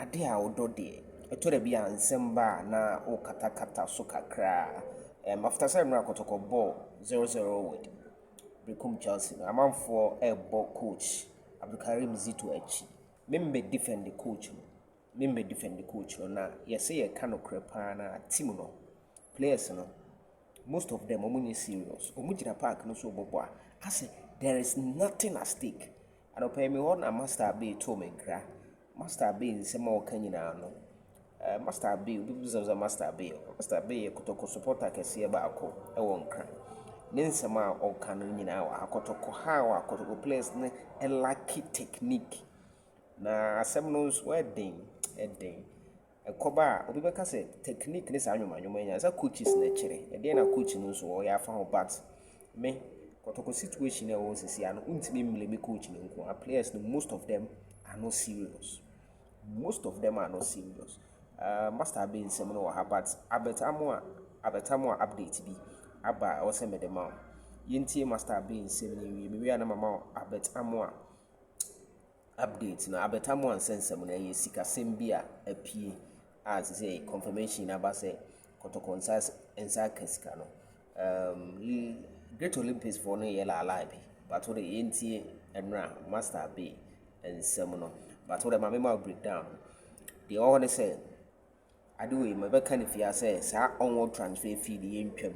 ade a wodo de eto da bia nsem ba na o kata so kakra after time na Kotoko ball 0-0 with Brekum Chelsea na amanfo ball coach Abdulkarim Zito achi membe defend the coach na yese ye ka no krepa na team no players no most of them omunye serious omujina park no so bobo a say there is nothing at stake and opay me ho na master be to me gra master be nsema o kanyina no master be obi za master be Kotoko supporter kese ba akọ e won kra ne nsema o ka no nyina wa Kotoko ha wa Kotoko players ne a lucky technique na asem no so edin ekoba obi beka say technique ne sa anwoma nya za coaches na kire e dey na coach no so o ya fa ho but me Kotoko situation e wo sisi ano untimi mleme coach no nko players no most of them are not serious master be nsem no ha but Amoah update bi aba o se medema yentie master be nsem ni wi na mama Amoah update na Amoah nsem na ye sika sembia apie as say confirmation about say Kotoko nsa kasika no Great Olympics for no yela alive but what the yentie enra master be nsem no but what the mama breakdown the all say adewe mabeka ne fia say sa onward transfer fee the yentwam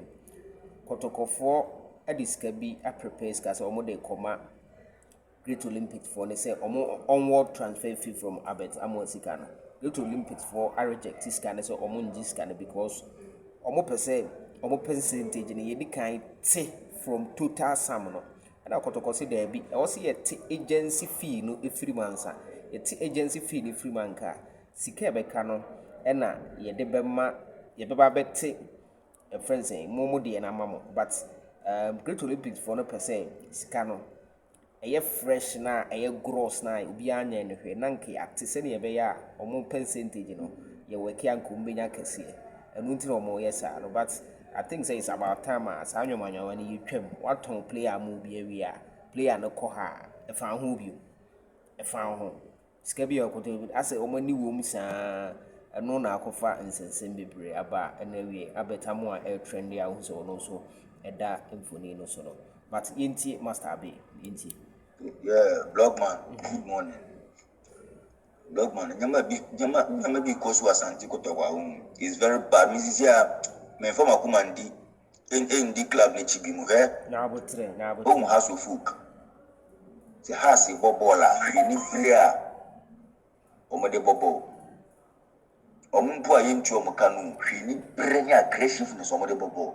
Kotoko for ediska bi a prepare ska say omo de koma Great Olympics for ne say omo onward transfer fee from Amoah sika no Great Olympics for a reject sika ne say omo nji sika ne because omo percentage ne yedi kan te from total sum no na Kotoko say there be e was ye agency fee no efiri mansa ye agency fee no efiri manka sika beka no ena ye de bema ye beba bete a friend say momo de na mamo but Great Olympics for no percent sika no eye fresh na eye gross na obi anya ne hwe na nke ate se ne ye be ya omo percentage no ye weki anko mbenya kese enu nti no mo yesa no but I think say it's about time as anyomanyo ni yitwam waton player mu bi awia player no ko ha e fa ho bi e fa ho sika bi akoto ase o mani wo mu saa eno na akofa nsensem bebre aba na wie Amoah e trend ya ho so no so eda mfoni no so no but yenti master be yenti Blogman good morning Blogman nyama bi koso asanti Kotoko is very bad means here me former commandi in the club ne chibimu na abotre has of folk the has a bobola ni player omode bobo omumpo ayintu omukanu ni brenya aggressiveness omode bobo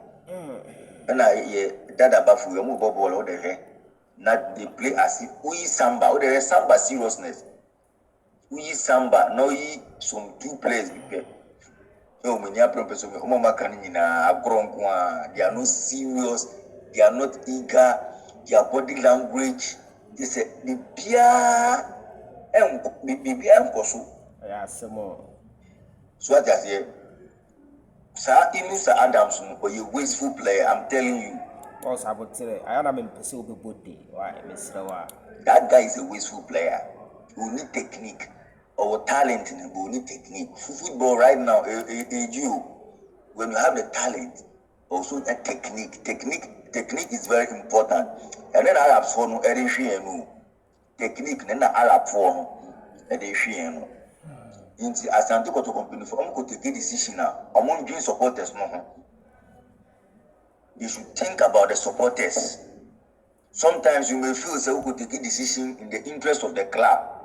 na ye dada bafu yo mu bobola o de na they play as if we samba o de samba seriousness we samba no yi some two players be yo many appropriate so mama kan nyina agronko a they are not serious, they are not eager, their body language they say the bia enkoso ya semo so what just here sir Inusa Adams no a wasteful player I'm telling you also abotre ayana me pese obebodi why mesrewa that guy is a wasteful player who need technique or talent in the technique. Football right now, when you have the talent, also a technique. Technique is very important. And then Arab for no edition, technique, then Arab for edition. In the Asante Kotoko company for to take a decision now. Among doing supporters, no. You should think about the supporters. Sometimes you may feel say we could take a decision in the interest of the club.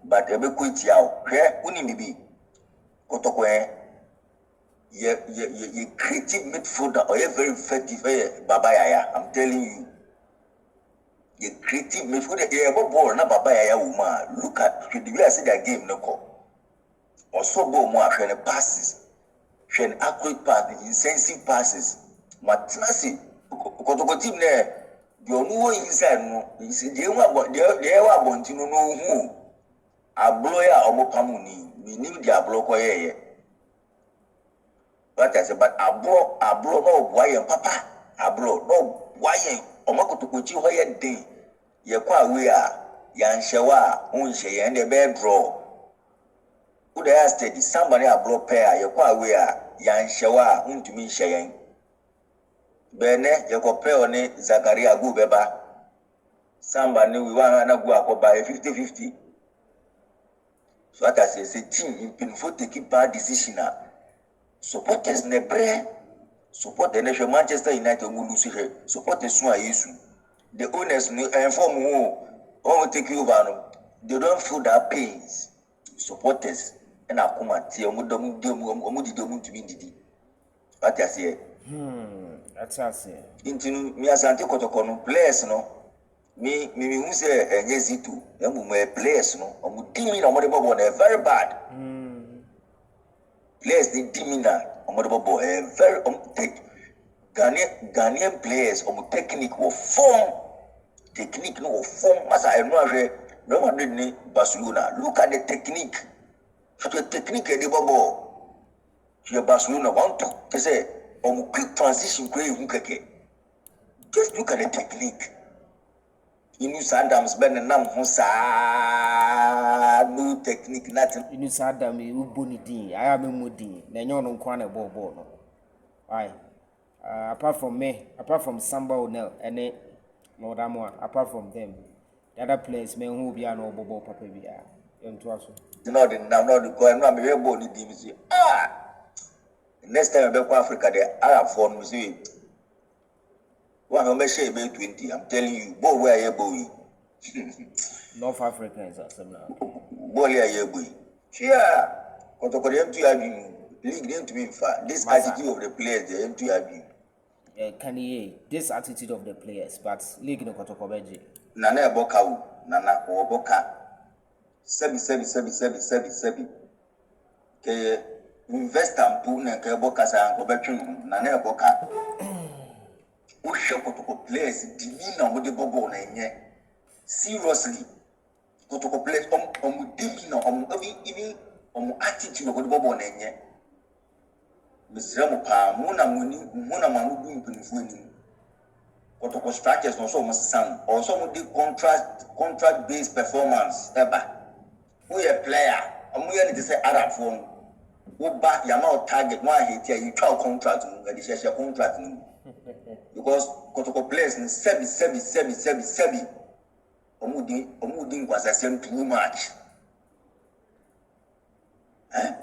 But ebe quit yao here unimibi Kotoko ye creative midfielder or ye very effective Baba Yaya I'm telling you ye creative midfielder ye ball na Baba Yaya uma look at the way I see their game no ko also ball mo ahwe passes hwe accurate passes insensitive passes matlasi Kotoko team ne the onu inside no is the wa bontino no hu ablo ya omopamuni we knew the ablo koyeye what I say but ablo no boy papa ablo no boy omakotokochi hoye den ye kwa we a ya nhyewa unhye ye ne be draw Who they are steady, somebody a blow pair, you quite aware, yan shawa, to me shayin. Bene, you compare on it, Zakaria Gubeba. Somebody we want to go by 50-50. So that as a team in painful taking bad decision. Supporters nebre support the nation Manchester United will lose here. Support the Sua issue. The owners inform who will take you over. They don't feel that pains. Supporters and I come at you to be didi. What I say? That's us. Into me as anti Kotoko players no. Me who say Zito, my players no. I'm deeming on what very bad. Players they demeanor on very take Ghanaian players on technique will form technique no form as I know Real Madrid ni Barcelona. Look at the technique. The technique of the ball. Here Barcelona want to say on quick transition just look at the technique. Inu Saddam's been a nam no technique nothing. Inu Saddam ubonidi. I am a moody. Then you don't want a ball. No. Why? Apart from me, apart from Samba O'Neill and Lord Amoah, apart from them, the other players men who be an obobo papa be not going to be able to next time I go to Africa, the Arab form museum. One of my share 20. I'm telling you, boy, where you boy. North Africans are some now. Boy, you boy. Yeah, Kotoko M2 league them to be far. This attitude of the players, the M2 can he this attitude of the players, but league no Kotoko Beji. Nana Boka, Nana or Boka. Sebi. Okay, invest and put and Boka and Robertson, Nana Boka. Who show Kotoko players demeanor with the bobo na seriously. Kotoko players demeanor even attitude of the bobo na Mr. Pa muna manu do impinifueni. Kotoko structures no so must sound or some do contract based performance eba. We a player we need to say Arab form. Who back your mouth target one hit here you try contract and this your contract because Kotoko players in sebi omudin was the same too much.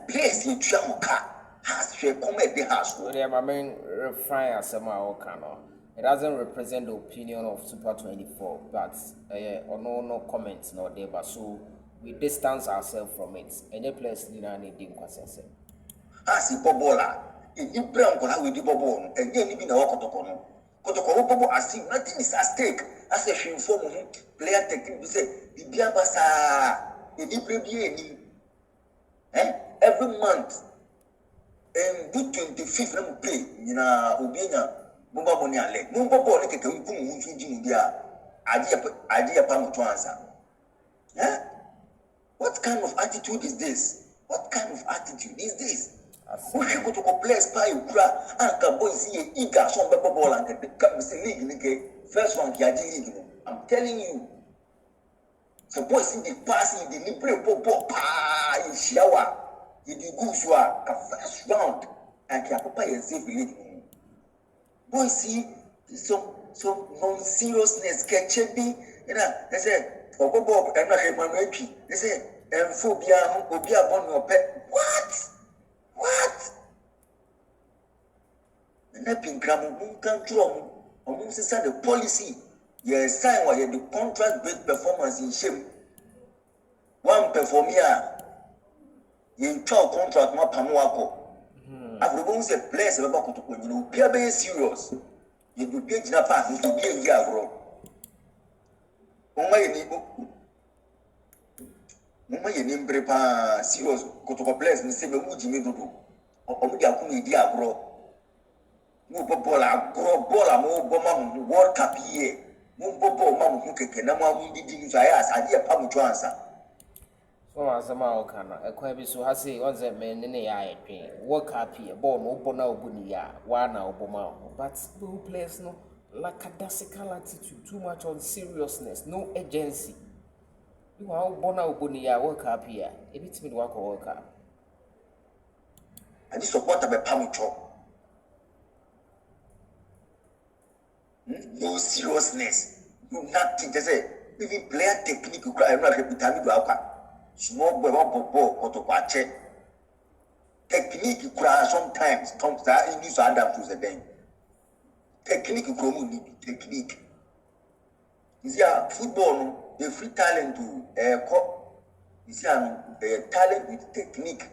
Players in Chamuka has she come at the house. My main refine as it doesn't represent the opinion of Super 24, but no comments no there, but so we distance ourselves from it. Any place in any thing was as a bobola, if you brown with the bobon, and then even a Kotoko. Kotoko bobo as if nothing is at stake. As a should inform player technique, we say the Biabasa, the every month. And do 25th let me pay. Ubina, Mumba Moniale, Mumba Bonnet, India, Adia Pamutuanza. What kind of attitude is this? What kind of attitude is this? Who should go to a place by Ukra and Cabo see eager some ball and the league first one league. I'm telling you. Suppose in the passing the liberal popo pa in shower. You do good first round and Papa is safe league. Boy see some non-seriousness catching they say for Bob and not a man they say and phobia obia upon your pet. What? And that been grammar control almost inside the policy. You sign while you the contract based performance in shame. One perform here. You tell contract ma pamuako. I've been say place about Kotoko, you know, be serious. You do get in a path to be a year bro. Mama ye nimbre pa serious Kotoko place ni se be mu jimi dodo. Omo dia ku mi dia bro. Mu bobola mo boma World Cup here. Mu bobo ma mu keke na mu didi ni ya asade pa mu twansa. So as a Maokana, a quabi so has say on the men in the eye, work happy, a born open obunia, one oboma, but no place no lackadaisical attitude, too much on seriousness, no agency. You are born obunia, work happy, a bit me work or work up. and this support be pamucho. No seriousness, no nothing. They say even player technique you cry. I'm not happy to do. Small boy, Kotoko check. Technique you cry sometimes. Comes that in this Adam to the day. Technique you need technique. Is there football? The free talent to is there talent with technique,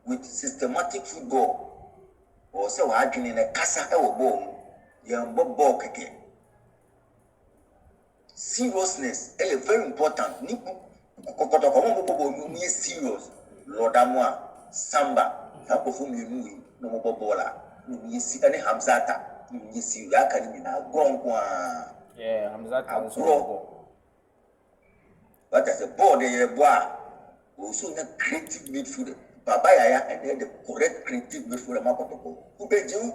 with systematic football, or so I can in a casa or bone. Young ball again. Seriousness is very important. Kotoko serious. Lord Amoah, Samba, how perform you know no more bola. You see any Hamzata, you see Yakani na Gongwa. Yeah, Hamzata also. But as a board, also a creative midfielder. Babaya and then the correct creative midfielder. Who be you?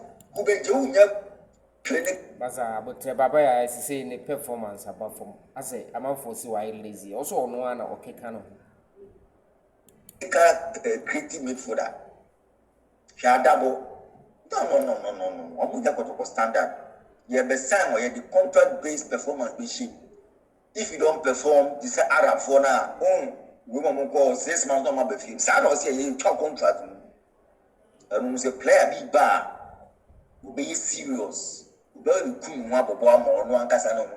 Clinic. But Baba is saying the performance about from I say I'm on for why lazy. Also on one okay kind of creative midfielder. Shadabo. No. I'm with the Kotoko standard. You have a sign where the contract-based performance machine. If you don't perform, you say Arab for now. We want to call 6 months on my film. So I don't say you talk contract. And we say player be bad. We be serious. Don't come up with one more. No one can say no.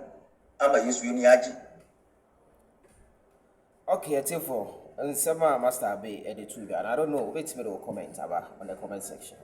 I'm a use you. Okay, I for and some master be edited and I don't know which middle comment about on the comment section.